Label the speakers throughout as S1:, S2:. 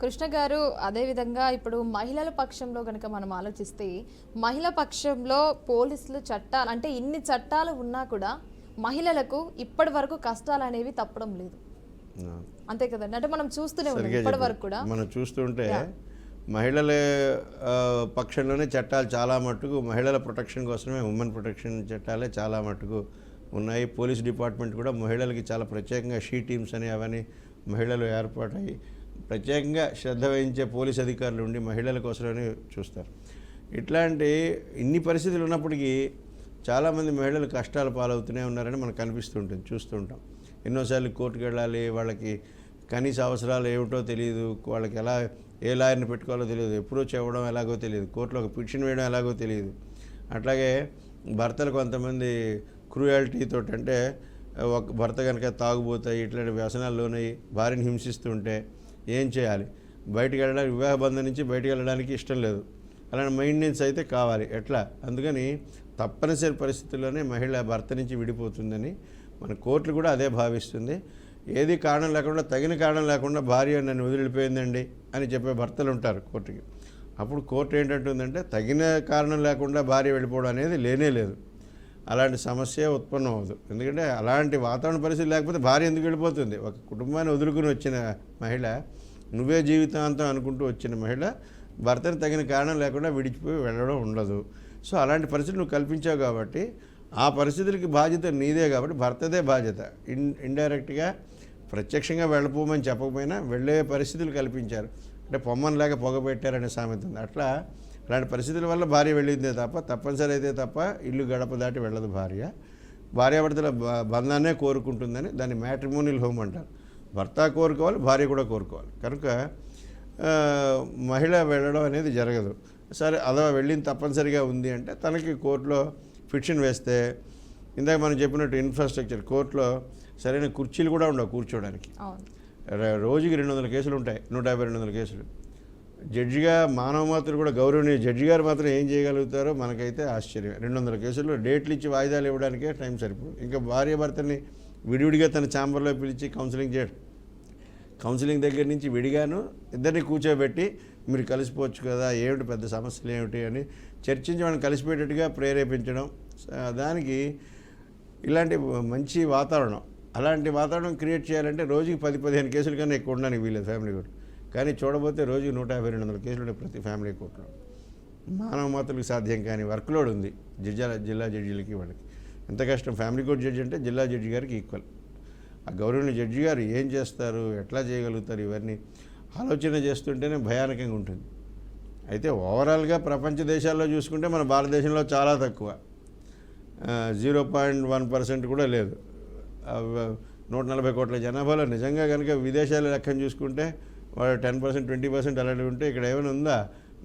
S1: కృష్ణ గారు, అదేవిధంగా ఇప్పుడు మహిళల పక్షంలో కనుక మనం ఆలోచిస్తే, మహిళా పక్షంలో పోలీసులు చట్టాలు అంటే ఇన్ని చట్టాలు ఉన్నా కూడా మహిళలకు ఇప్పటి వరకు కష్టాలు అనేవి తప్పడం లేదు. అంతే కదండి, అంటే మనం చూస్తూనే ఉన్నాం ఇప్పటి వరకు కూడా.
S2: మనం చూస్తుంటే మహిళల పక్షంలోనే చట్టాలు చాలా మట్టుకు మహిళల ప్రొటెక్షన్ కోసమే ఉమెన్ ప్రొటెక్షన్ చట్టాలే చాలా మట్టుకు ఉన్నాయి. పోలీస్ డిపార్ట్మెంట్ కూడా మహిళలకి చాలా ప్రత్యేకంగా షీ టీమ్స్ అని అవన్నీ మహిళలు ఏర్పాటయ్యి ప్రత్యేకంగా శ్రద్ధ వహించే పోలీస్ అధికారులు ఉండి మహిళల కోసమే చూస్తారు. ఇట్లాంటి ఇన్ని పరిస్థితులు ఉన్నప్పటికీ చాలామంది మహిళలు కష్టాల పాలవుతూనే ఉన్నారని మనకు కనిపిస్తుంటుంది, చూస్తూ ఉంటాం. ఎన్నోసార్లు కోర్టుకు వెళ్ళాలి, వాళ్ళకి కనీస అవసరాలు ఏమిటో తెలియదు, వాళ్ళకి ఎలా ఏ లాయర్ని పెట్టుకోవాలో తెలియదు, అప్రోచ్ అవ్వడం ఎలాగో తెలియదు, కోర్టులో ఒక పిటిషన్ వేయడం ఎలాగో తెలియదు. అట్లాగే భర్తలు కొంతమంది క్రూయాలిటీతో, అంటే ఒక భర్త కనుక తాగుబోతాయి ఇట్లాంటి వ్యసనాల్లోనై భార్యను హింసిస్తుంటే ఏం చేయాలి, బయటికి వెళ్ళడానికి వివాహ బంధం నుంచి బయటికి వెళ్ళడానికి ఇష్టం లేదు, అలాంటి మెయింటెనెన్స్ అయితే కావాలి ఎట్లా. అందుకని తప్పనిసరి పరిస్థితుల్లోనే మహిళ భర్త నుంచి విడిపోతుందని మన కోర్టులు కూడా అదే భావిస్తుంది. ఏది కారణం లేకుండా, తగిన కారణం లేకుండా భార్య నన్ను వదిలిపోయిందండి అని చెప్పే భర్తలు ఉంటారు కోర్టుకి. అప్పుడు కోర్టు ఏంటంటుందంటే తగిన కారణం లేకుండా భార్య వెళ్ళిపోవడం అనేది లేనే లేదు, అలాంటి సమస్య ఉత్పన్నం అవ్వదు. ఎందుకంటే అలాంటి వాతావరణ పరిస్థితి లేకపోతే భార్య ఎందుకు వెళ్ళిపోతుంది? ఒక కుటుంబాన్ని వదులుకుని వచ్చిన మహిళ, నువ్వే జీవితాంతం అనుకుంటూ వచ్చిన మహిళ భర్తను తగిన కారణం లేకుండా విడిచిపోయి వెళ్ళడం ఉండదు. సో అలాంటి పరిస్థితులు నువ్వు కల్పించావు కాబట్టి ఆ పరిస్థితులకి బాధ్యత నీదే, కాబట్టి భర్తదే బాధ్యత. ఇండైరెక్ట్గా ప్రత్యక్షంగా వెళ్ళిపోమని చెప్పకపోయినా వెళ్ళే పరిస్థితులు కల్పించారు. అంటే పొమ్మనిలాగా పొగబెట్టారనే సామెత ఉంది. అట్లా అలాంటి పరిస్థితుల వల్ల భార్య వెళ్ళిందే తప్ప, తప్పనిసరి అయితే తప్ప ఇల్లు గడప దాటి వెళ్ళదు భార్య. భార్యాభర్తల బంధాన్నే కోరుకుంటుందని దాన్ని మ్యాట్రిమోనియల్ హోమ్ అంటారు. భర్త కోరుకోవాలి, భార్య కూడా కోరుకోవాలి. కనుక మహిళ వెళ్ళడం అనేది జరగదు. సరే అదో వెళ్ళింది తప్పనిసరిగా ఉంది అంటే తనకి కోర్టులో పిటిషన్ వేస్తే, ఇందాక మనం చెప్పినట్టు ఇన్ఫ్రాస్ట్రక్చర్, కోర్టులో సరైన కుర్చీలు కూడా ఉండవు కూర్చోవడానికి. రోజుకి 200 కేసులు ఉంటాయి, 150-200 కేసులు. జడ్జిగా మానవ మాత్రం కూడా గౌరవనీయ జడ్జి గారు మాత్రం ఏం చేయగలుగుతారో మనకైతే ఆశ్చర్యం. 200 కేసుల్లో డేట్లు ఇచ్చి వాయిదాలు ఇవ్వడానికే టైం సరిపోదు. ఇంకా భార్య భర్తని విడివిడిగా తన ఛాంబర్లో పిలిచి కౌన్సిలింగ్ చేయడం, కౌన్సిలింగ్ దగ్గర నుంచి విడిగాను ఇద్దరిని కూర్చోబెట్టి మీరు కలిసిపోవచ్చు కదా, ఏమిటి పెద్ద సమస్యలు ఏమిటి అని చర్చించి వాళ్ళని కలిసిపోయేటట్టుగా ప్రేరేపించడం. దానికి ఇలాంటి మంచి వాతావరణం, అలాంటి వాతావరణం క్రియేట్ చేయాలంటే రోజుకి 10-15 కేసుల కన్నా ఎక్కువ ఉండడానికి వీలేదు ఫ్యామిలీ కోర్టు. కానీ చూడబోతే రోజుకి 150-200 కేసులు ఉన్నాయి ప్రతి ఫ్యామిలీ కోర్టులో. మానవ మాత్రలకు సాధ్యం కానీ వర్క్లోడ్ ఉంది జిల్లా జడ్జీలకి. వాళ్ళకి ఎంత కష్టం. ఫ్యామిలీ కోర్టు జడ్జి అంటే జిల్లా జడ్జి గారికి ఈక్వల్. ఆ గౌరవనీయ జడ్జి గారు ఏం చేస్తారు, ఎట్లా చేయగలుగుతారు, ఇవన్నీ ఆలోచన చేస్తుంటేనే భయానకంగా ఉంటుంది. అయితే ఓవరాల్గా ప్రపంచ దేశాల్లో చూసుకుంటే మన భారతదేశంలో చాలా తక్కువ, 0.1% కూడా లేదు. 140 కోట్ల జనాభాలో నిజంగా కనుక విదేశాల లెక్కను చూసుకుంటే వాడు 10%, 20% అలాంటివి ఉంటే ఇక్కడ ఏమైనా ఉందా?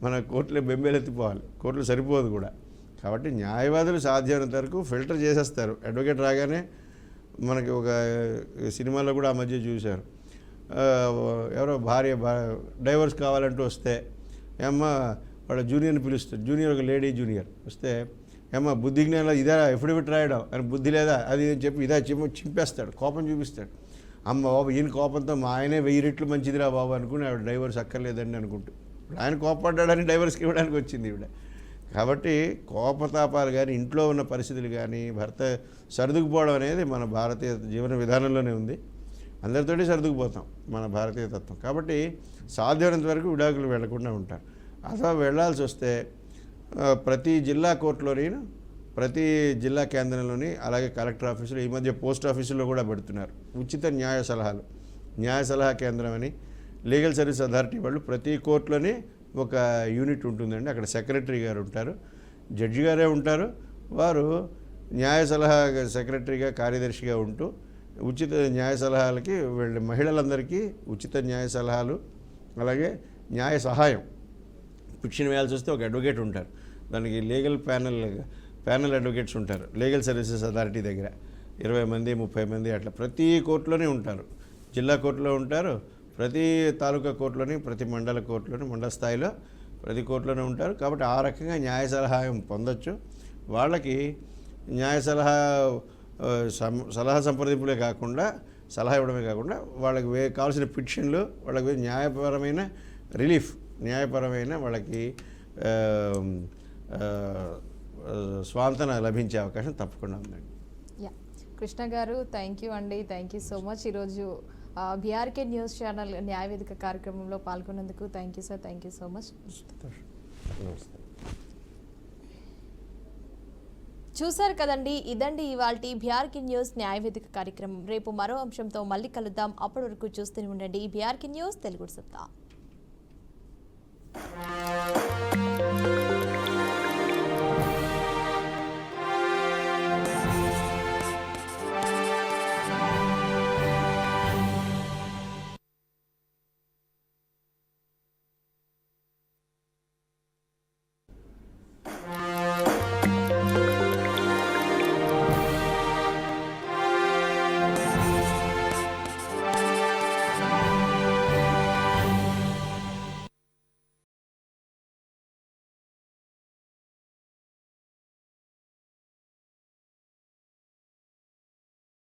S2: మన కోర్టులో బెంబేలెత్తిపోవాలి, కోర్టులు సరిపోదు కూడా. కాబట్టి న్యాయవాదులు సాధ్యమైనంత వరకు ఫిల్టర్ చేసేస్తారు. అడ్వకేట్ రాగానే మనకి ఒక సినిమాలో కూడా ఆ మధ్య చూశారు, ఎవరో భార్య డైవర్స్ కావాలంటూ వస్తే ఏమ్మ వాళ్ళ జూనియర్ని పిలుస్తారు, జూనియర్ ఒక లేడీ జూనియర్ వస్తే, ఏమ్మ బుద్ధి జ్ఞానం ఇదా ఎఫిడవిట్ రాయడం అని బుద్ధి లేదా అది అని చెప్పి ఇదా చింపేస్తాడు, కోపం చూపిస్తాడు. అమ్మ బాబు ఈయన కోపంతో మా ఆయనే 1000 రెట్లు మంచిదిరా బాబు అనుకుని ఆవిడ డైవర్స్ అక్కర్లేదండి అనుకుంటూ, ఆయన కోపడ్డాడని డైవర్స్కి ఇవ్వడానికి వచ్చింది ఈవిడ. కాబట్టి కోపతాపాలు కానీ ఇంట్లో ఉన్న పరిస్థితులు కానీ భర్త సర్దుకుపోవడం అనేది మన భారతీయ జీవన విధానంలోనే ఉంది. అందరితోటి సర్దుకుపోతాం మన భారతీయ తత్వం. కాబట్టి సాధ్యమైనంత వరకు విడాకులు వెళ్లకుండా ఉంటారు. అసలు వెళ్లాల్సి వస్తే ప్రతి జిల్లా కోర్టులోని, ప్రతి జిల్లా కేంద్రంలోని, అలాగే కలెక్టర్ ఆఫీసులో, ఈ మధ్య పోస్ట్ ఆఫీసులో కూడా పెడుతున్నారు ఉచిత న్యాయ సలహాలు. న్యాయ సలహా కేంద్రం అని లీగల్ సర్వీస్ అథారిటీ వాళ్ళు ప్రతి కోర్టులోని ఒక యూనిట్ ఉంటుందండి. అక్కడ సెక్రటరీ గారు ఉంటారు, జడ్జి గారే ఉంటారు. వారు న్యాయ సలహా సెక్రటరీగా, కార్యదర్శిగా ఉంటూ ఉచిత న్యాయ సలహాలకి వెళ్ళే మహిళలందరికీ ఉచిత న్యాయ సలహాలు, అలాగే న్యాయ సహాయం. పిటిషన్ వేయాల్సి వస్తే ఒక అడ్వకేట్ ఉంటారు, దానికి లీగల్ ప్యానల్ అడ్వకేట్స్ ఉంటారు లీగల్ సర్వీసెస్ అథారిటీ దగ్గర. 20 మంది 30 మంది అట్లా ప్రతి కోర్టులోనే ఉంటారు. జిల్లా కోర్టులో ఉంటారు, ప్రతి తాలూకా కోర్టులోని, ప్రతి మండల కోర్టులోని, మండల స్థాయిలో ప్రతి కోర్టులోనే ఉంటారు. కాబట్టి ఆ రకంగా న్యాయ సలహాయం పొందొచ్చు. వాళ్ళకి న్యాయ సలహా సంప్రదింపులే కాకుండా, సలహా ఇవ్వడమే కాకుండా వాళ్ళకి కావాల్సిన పిటిషన్లు, వాళ్ళకి న్యాయపరమైన రిలీఫ్, న్యాయపరమైన వాళ్ళకి ఆ, ఆ, స్వాంతన లభించే అవకాశం తప్పకుండా ఉందండి.
S1: Yeah, Krishna garu thank you అండి, థ్యాంక్ యూ సో మచ్. ఈరోజు బీఆర్కే న్యూస్ ఛానల్ న్యాయవేదిక కార్యక్రమంలో పాల్గొన్నందుకు thank you sir, thank you so much.
S2: నమస్తే.
S1: చూశారు కదండి, ఇదండి ఇవాల్టి బీఆర్కే న్యూస్ న్యాయవేదిక కార్యక్రమం. రేపు మరో అంశంతో మళ్ళీ కలుద్దాం. అప్పటి వరకు చూస్తూనే ఉండండి బీఆర్కే న్యూస్ తెలుగు సత్తా.